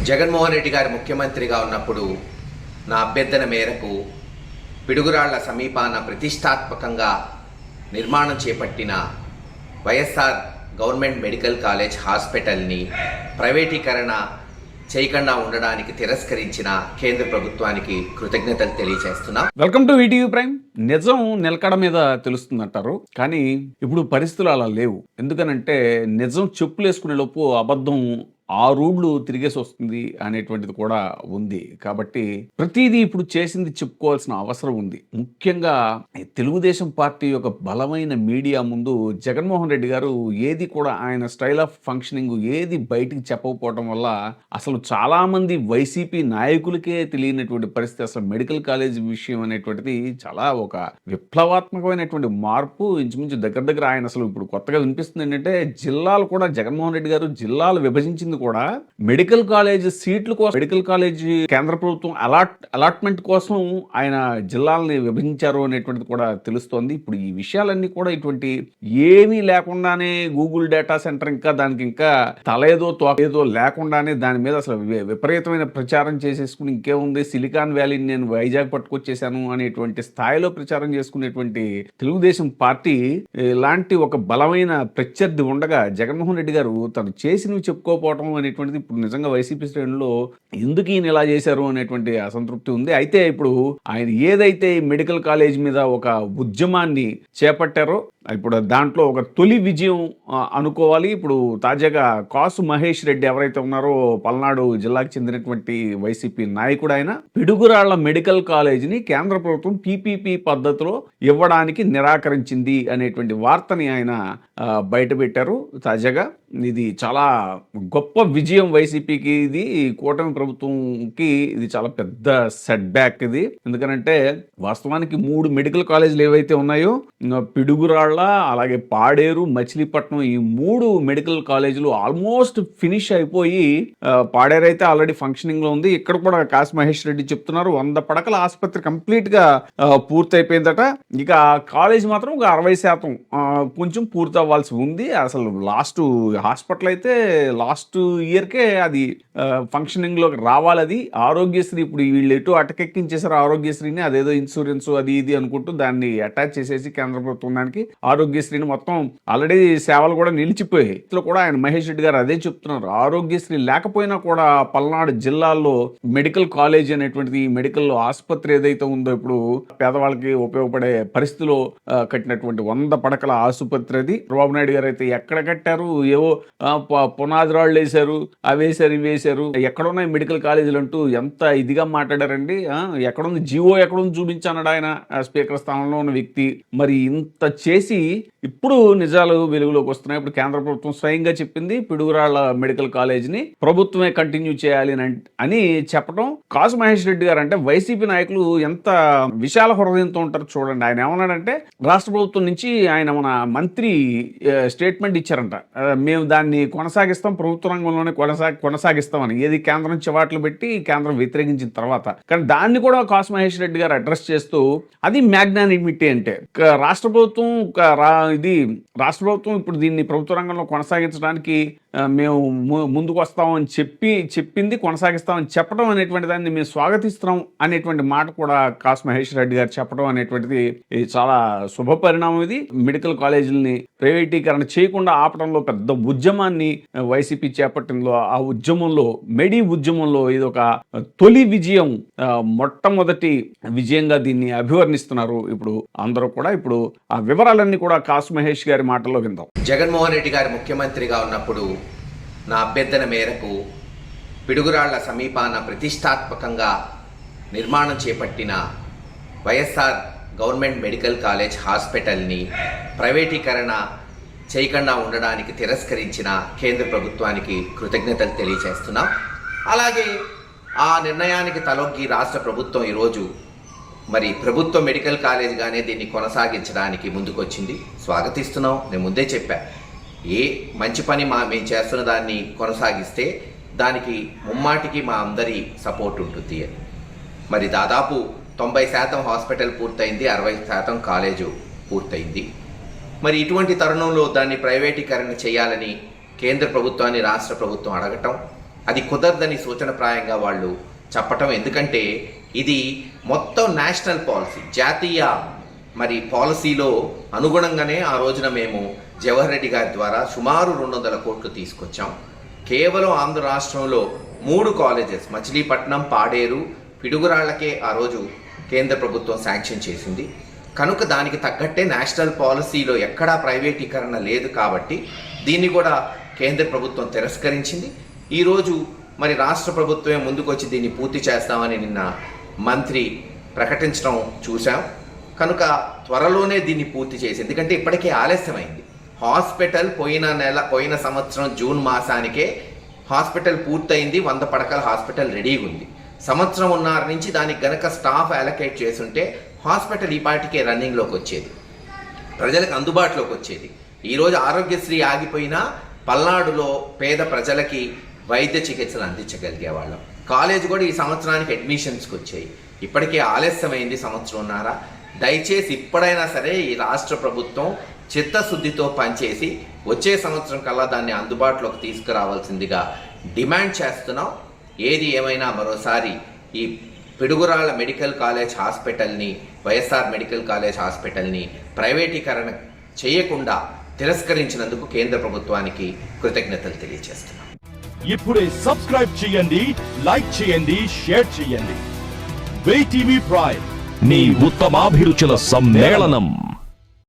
జగన్మోహన్ రెడ్డి గారు ముఖ్యమంత్రిగా ఉన్నప్పుడు నా అభ్యర్థన మేరకు పిడుగురాళ్ల సమీపాన ప్రతిష్టాత్మకంగా నిర్మాణం చేపట్టిన వైఎస్ఆర్ గవర్నమెంట్ మెడికల్ కాలేజ్ హాస్పిటల్ని ప్రైవేటీకరణ చేయకుండా ఉండడానికి తిరస్కరించిన కేంద్ర ప్రభుత్వానికి కృతజ్ఞతలు తెలియజేస్తున్నాం. Welcome to ETV prime. నిజం నిలకడ మీద తెలుస్తుందంటారు, కానీ ఇప్పుడు పరిస్థితులు అలా లేవు. ఎందుకనంటే నిజం చెప్పులేసుకునే లోపు అబద్ధం 6 రూడ్లు తిరిగేసి వస్తుంది అనేటువంటిది కూడా ఉంది. కాబట్టి ప్రతిదీ ఇప్పుడు చేసింది చెప్పుకోవాల్సిన అవసరం ఉంది. ముఖ్యంగా తెలుగుదేశం పార్టీ యొక్క బలమైన మీడియా ముందు జగన్మోహన్ రెడ్డి గారు ఏది కూడా ఆయన స్టైల్ ఆఫ్ ఫంక్షనింగ్ ఏది బయటికి చెప్పకపోవడం వల్ల అసలు చాలామంది వైసీపీ నాయకులకే తెలియనటువంటి పరిస్థితి. అసలు మెడికల్ కాలేజ్ విషయం అనేటువంటిది చాలా ఒక విప్లవాత్మకమైనటువంటి మార్పు. ఇంచుమించు దగ్గర ఆయన అసలు ఇప్పుడు కొత్తగా వినిపిస్తుంది ఏంటంటే జిల్లాలు కూడా జగన్మోహన్ రెడ్డి గారు జిల్లాలు విభజించింది కూడా మెడికల్ కాలేజ్ సీట్ల కోసం, మెడికల్ కాలేజ్ కేంద్ర ప్రభుత్వం అలాట్మెంట్ కోసం ఆయన జిల్లాలని విభజించారు అనేటువంటిది కూడా తెలుస్తోంది. ఇప్పుడు ఈ విషయాలన్నీ కూడా ఇటువంటి ఏమీ లేకుండానే గూగుల్ డేటా సెంటర్ ఇంకా దానికి ఇంకా తలేదో తోకేదో లేకుండానే దాని మీద అసలు విపరీతమైన ప్రచారం చేసేసుకుని ఇంకేముంది సిలికాన్ వ్యాలీని నేను వైజాగ్ పట్టుకొచ్చేసాను అనేటువంటి స్థాయిలో ప్రచారం చేసుకునేటువంటి తెలుగుదేశం పార్టీ లాంటి ఒక బలమైన ప్రత్యర్థి ఉండగా జగన్మోహన్ రెడ్డి గారు తను చేసినవి చెప్పుకోకపోవటం అనేటువంటిది ఇప్పుడు నిజంగా వైసీపీ శ్రేణుల్లో ఎందుకు ఈయన ఇలా చేశారు అనేటువంటి అసంతృప్తి ఉంది. అయితే ఇప్పుడు ఆయన ఏదైతే మెడికల్ కాలేజ్ మీద ఒక ఉద్యమాన్ని చేపట్టారో ఇప్పుడు దాంట్లో ఒక తొలి విజయం అనుకోవాలి. ఇప్పుడు తాజాగా కాసు మహేష్ రెడ్డి ఎవరైతే ఉన్నారో పల్నాడు జిల్లాకు చెందినటువంటి వైసీపీ నాయకుడు, ఆయన పిడుగురాళ్ల మెడికల్ కాలేజీని కేంద్ర ప్రభుత్వం పీపీపీ పద్ధతిలో ఇవ్వడానికి నిరాకరించింది అనేటువంటి వార్తని ఆయన బయటపెట్టారు తాజాగా. ఇది చాలా గొప్ప విజయం వైసీపీకి, ఇది కూటమి ప్రభుత్వంకి ఇది చాలా పెద్ద సెట్ బ్యాక్ ఇది. ఎందుకంటే వాస్తవానికి 3 మెడికల్ కాలేజీలు ఏవైతే ఉన్నాయో పిడుగురాళ్ల, అలాగే పాడేరు, మచిలీపట్నం, ఈ 3 మెడికల్ కాలేజీలు ఆల్మోస్ట్ ఫినిష్ అయిపోయి పాడేరు అయితే ఆల్రెడీ ఫంక్షనింగ్ లో ఉంది. ఇక్కడ కూడా కాసు మహేష్ రెడ్డి చెప్తున్నారు 100 పడకల ఆసుపత్రి కంప్లీట్ గా పూర్తి అయిపోయిందట. ఇక కాలేజ్ మాత్రం ఒక 60% కొంచెం పూర్తి అవ్వాల్సి ఉంది. అసలు లాస్ట్ హాస్పిటల్ అయితే లాస్ట్ ఇయర్కే అది ఫంక్షనింగ్ లోకి రావాలి. అది ఆరోగ్యశ్రీ ఇప్పుడు వీళ్ళు ఎటు అటకెక్కించేసారు ఆరోగ్యశ్రీని, అదేదో ఇన్సూరెన్స్ అది ఇది అనుకుంటూ దాన్ని అటాచ్ చేసేసి కేంద్ర ప్రభుత్వం దానికి ఆరోగ్యశ్రీని మొత్తం ఆల్రెడీ సేవలు కూడా నిలిచిపోయాయి. ఇందులో కూడా ఆయన మహేష్ రెడ్డి గారు అదే చెప్తున్నారు, ఆరోగ్యశ్రీ లేకపోయినా కూడా పల్నాడు జిల్లాల్లో మెడికల్ కాలేజ్ అనేటువంటిది, మెడికల్ ఆసుపత్రి ఏదైతే ఉందో ఇప్పుడు పేదవాళ్ళకి ఉపయోగపడే పరిస్థితిలో కట్టినటువంటి 100 పడకల ఆసుపత్రి అది. చంద్రబాబు నాయుడు గారు అయితే ఎక్కడ కట్టారు, ఏవో పునాది రాళ్ళు వేశారు, అవేశారు ఇవేశారు, ఎక్కడున్నాయి మెడికల్ కాలేజీలు అంటూ ఎంత ఇదిగా మాట్లాడారండి. ఎక్కడుంది జీవో ఎక్కడుంది చూపించాడు ఆయన స్పీకర్ స్థానంలో ఉన్న వ్యక్తి. మరి ఇంత చేసి ఇప్పుడు నిజాలు వెలుగులోకి వస్తున్నాయి. ఇప్పుడు కేంద్ర ప్రభుత్వం స్వయంగా చెప్పింది పిడుగురాళ్ల మెడికల్ కాలేజీని ప్రభుత్వమే కంటిన్యూ చేయాలి అని చెప్పడం. కాసు మహేష్ రెడ్డి గారు అంటే వైసీపీ నాయకులు ఎంత విశాల హృదయంతో ఉంటారు చూడండి. ఆయన ఏమన్నాడంటే రాష్ట్ర ప్రభుత్వం నుంచి ఆయన మన మంత్రి స్టేట్మెంట్ ఇచ్చారంట, మేము దాన్ని కొనసాగిస్తాం, ప్రభుత్వ రంగంలోనే కొనసాగిస్తామని. ఏది కేంద్రం చివాట్లు పెట్టి కేంద్రం వ్యతిరేకించిన తర్వాత. కానీ దాన్ని కూడా కాసు మహేష్ రెడ్డి గారు అడ్రస్ చేస్తూ అది మ్యాగ్నానిమిటీ అంటే రాష్ట్ర ప్రభుత్వం ఇప్పుడు దీన్ని ప్రభుత్వ రంగంలో కొనసాగించడానికి మేము ముందుకు వస్తామని చెప్పింది కొనసాగిస్తామని చెప్పడం అనేటువంటి దాన్ని మేము స్వాగతిస్తున్నాం అనేటువంటి మాట కూడా కాసు మహేష్ రెడ్డి గారు చెప్పడం అనేటువంటిది చాలా శుభ పరిణామం. ఇది మెడికల్ కాలేజీలని ప్రైవేటీకరణ చేయకుండా ఆపడంలో పెద్ద ఉద్యమాన్ని వైసీపీ చేపట్టిందో ఆ ఉద్యమంలో ఉద్యమంలో ఇది ఒక తొలి విజయం, మొట్టమొదటి విజయంగా దీన్ని అభివర్ణిస్తున్నారు ఇప్పుడు అందరూ కూడా. ఇప్పుడు ఆ వివరాలన్నీ కూడా కాసు మహేష్ గారి మాటల్లో విందాం. జగన్మోహన్ రెడ్డి గారు ముఖ్యమంత్రిగా ఉన్నప్పుడు నా అభ్యర్థన మేరకు పిడుగురాళ్ల సమీపాన ప్రతిష్టాత్మకంగా నిర్మాణం చేపట్టిన వైఎస్ఆర్ గవర్నమెంట్ మెడికల్ కాలేజ్ హాస్పిటల్ని ప్రైవేటీకరణ చేయకుండా ఉండడానికి తిరస్కరించిన కేంద్ర ప్రభుత్వానికి కృతజ్ఞతలు తెలియజేస్తున్నాం. అలాగే ఆ నిర్ణయానికి తలొగ్గి రాష్ట్ర ప్రభుత్వం ఈరోజు మరి ప్రభుత్వ మెడికల్ కాలేజ్గానే దీన్ని కొనసాగించడానికి ముందుకొచ్చింది. స్వాగతిస్తున్నాం. నేను ముందే చెప్పా, ఏ మంచి పని మేము చేస్తున్న దాన్ని కొనసాగిస్తే దానికి ముమ్మాటికి మా అందరి సపోర్ట్ ఉంటుంది అని. మరి దాదాపు 90% హాస్పిటల్ పూర్తయింది, 60% కాలేజు పూర్తయింది. మరి ఇటువంటి తరుణంలో దాన్ని ప్రైవేటీకరణ చేయాలని కేంద్ర ప్రభుత్వాన్ని రాష్ట్ర ప్రభుత్వం అడగటం, అది కుదరదని సూచనప్రాయంగా వాళ్ళు చెప్పటం. ఎందుకంటే ఇది మొత్తం నేషనల్ పాలసీ, జాతీయ మరి పాలసీలో అనుగుణంగానే ఆ రోజున మేము జవహర్ రెడ్డి గారి ద్వారా సుమారు 200 కోట్లు తీసుకొచ్చాం. కేవలం ఆంధ్ర రాష్ట్రంలో 3 కాలేజెస్ మచిలీపట్నం, పాడేరు, పిడుగురాళ్లకే ఆ రోజు కేంద్ర ప్రభుత్వం శాంక్షన్ చేసింది. కనుక దానికి తగ్గట్టే నేషనల్ పాలసీలో ఎక్కడా ప్రైవేటీకరణ లేదు కాబట్టి దీన్ని కూడా కేంద్ర ప్రభుత్వం తిరస్కరించింది. ఈరోజు మరి రాష్ట్ర ప్రభుత్వమే ముందుకొచ్చి దీన్ని పూర్తి చేస్తామని నిన్న మంత్రి ప్రకటించడం చూసాం. కనుక త్వరలోనే దీన్ని పూర్తి చేసి, ఎందుకంటే ఇప్పటికే ఆలస్యమైంది. హాస్పిటల్ పోయిన సంవత్సరం జూన్ మాసానికే హాస్పిటల్ పూర్తయింది, 100 పడకల హాస్పిటల్ రెడీగా ఉంది. సంవత్సరం ఉన్నర నుంచి దానికి గనక స్టాఫ్ అలొకేట్ చేసుంటే హాస్పిటల్ ఈ పాటికే రన్నింగ్లోకి వచ్చేది, ప్రజలకు అందుబాటులోకి వచ్చేది. ఈరోజు ఆరోగ్యశ్రీ ఆగిపోయినా పల్నాడులో పేద ప్రజలకి వైద్య చికిత్సలు అందించగలిగేవాళ్ళం. కాలేజ్ కూడా ఈ సంవత్సరానికి అడ్మిషన్స్కి వచ్చాయి. ఇప్పటికే ఆలస్యమైంది సంవత్సరంన్నర. దయచేసి ఇప్పుడైనా సరే ఈ రాష్ట్ర ప్రభుత్వం చిత్తశుద్ధితో పనిచేసి వచ్చే సంవత్సరం కల్లా దాన్ని అందుబాటులోకి తీసుకురావాల్సిందిగా డిమాండ్ చేస్తున్నాం. ఏది ఏమైనా మరోసారి ఈ పిడుగురాళ్ల మెడికల్ కాలేజ్ హాస్పిటల్ని, వైఎస్ఆర్ మెడికల్ కాలేజ్ హాస్పిటల్ని ప్రైవేటీకరణ చేయకుండా తిరస్కరించినందుకు కేంద్ర ప్రభుత్వానికి కృతజ్ఞతలు తెలియజేస్తున్నాం. ఇప్పుడే సబ్స్క్రైబ్ చేయండి, లైక్ చేయండి, షేర్ చేయండి. VTV ప్రైమ్, మీ ఉత్తమాభిరుచుల సమ్మేళనం.